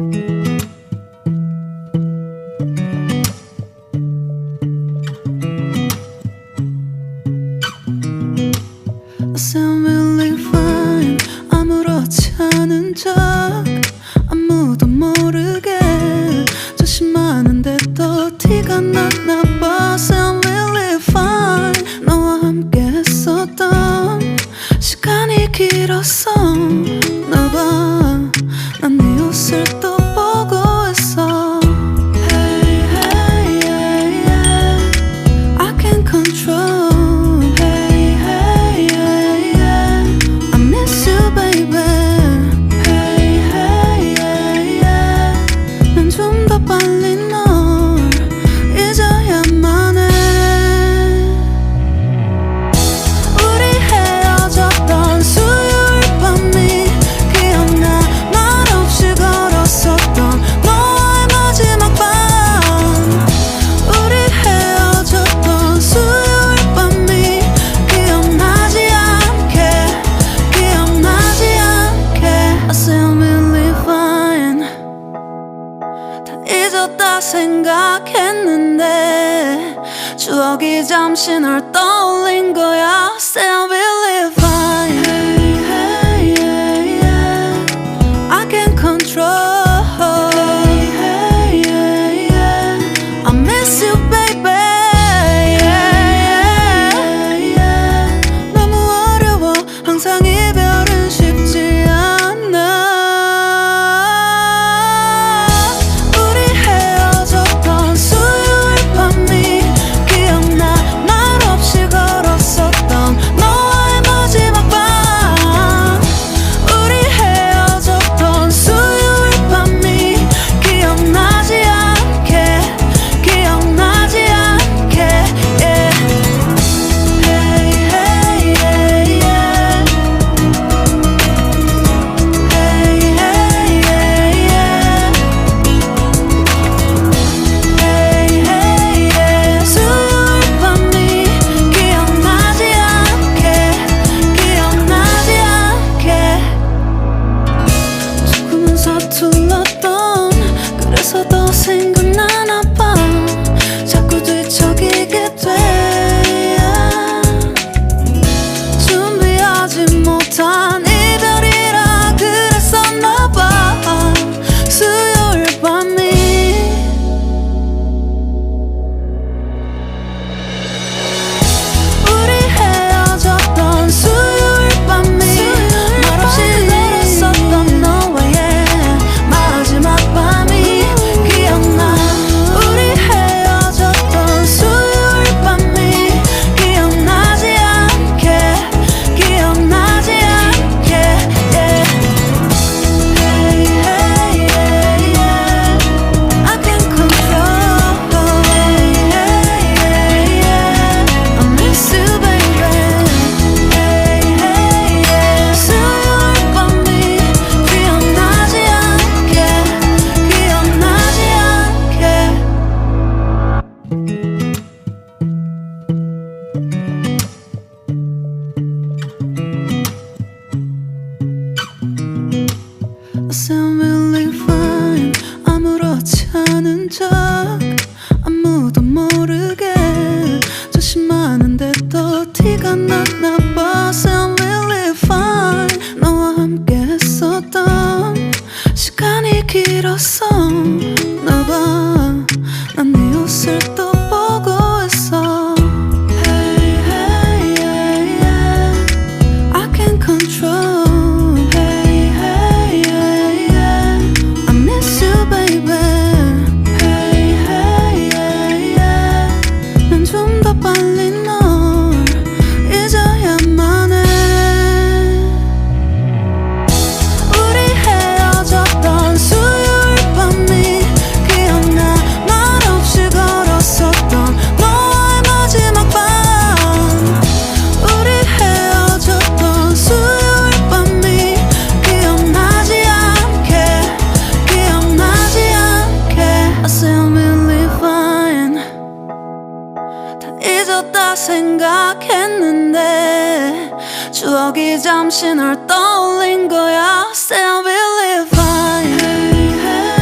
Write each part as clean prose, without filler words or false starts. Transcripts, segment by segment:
I sound really fine. 아무렇지 않은 척 아무도 모르게 조심하는데 또 티가 났나 봐. Sound really fine. 너와 함께 했었던 시간이 길었어. 나 봐, 난 네 옷을 또 보고 있어. Hey, hey, yeah, yeah. I can't control. 잊었다 생각했는데 추억이 잠시 널 떠올린 거야. Still really fine. Hey, hey, yeah, yeah. I can't control. Hey, hey, yeah, yeah. I miss you, baby. Yeah, yeah, yeah. 너무 어려워. 항상 이별은 쉽지 않아. 그래서 더 생각나나 봐. 자꾸 뒤척이게 돼. 준비하지 못한 이별이라 그랬었나 봐. 수요일 밤이 우리 헤어졌던 수요일 밤이 말없이 걸었었던 너와의 마지막 밤이 I sound really fine. 아무렇지 않은 척 아무도 모르게 조심하는데 또 티가 났나 봐. Sound really fine. 너와 함께 했었던 시간이 길었어. 나 봐, 난 네 옷을 또 보고 있어. Hey, hey, yeah, yeah. I can't control. 잊었다 생각했는데 추억이 잠시 널 떠올린 거야. Still really fine. Hey, hey.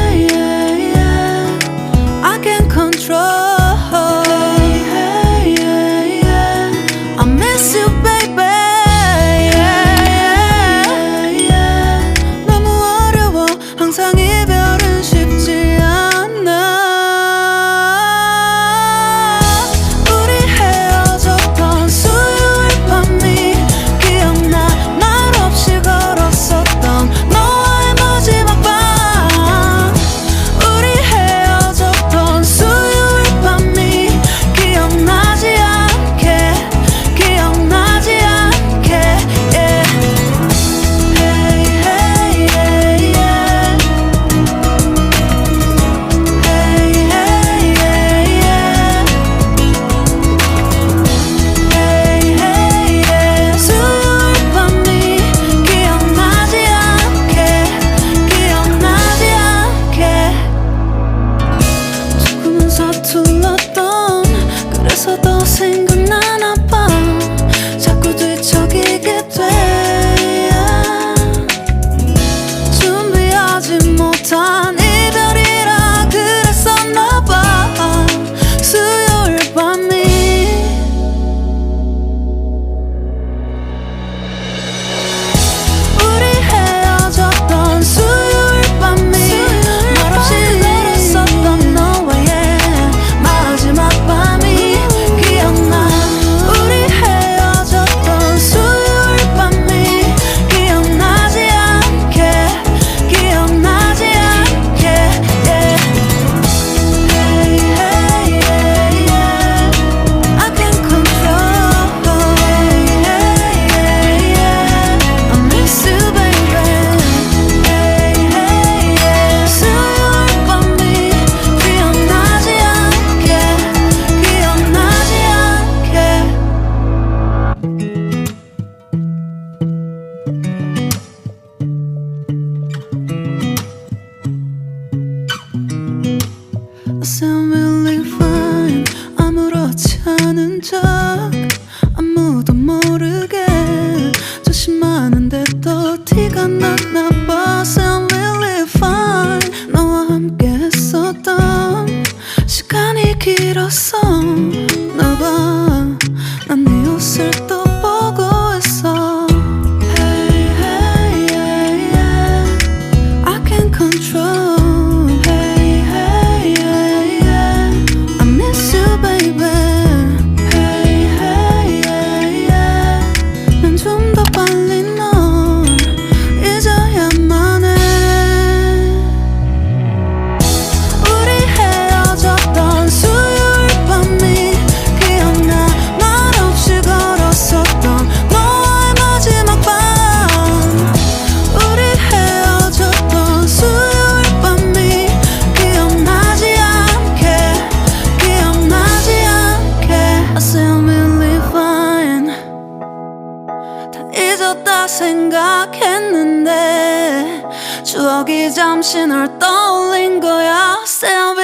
잠시 널 떠올린 거야. Still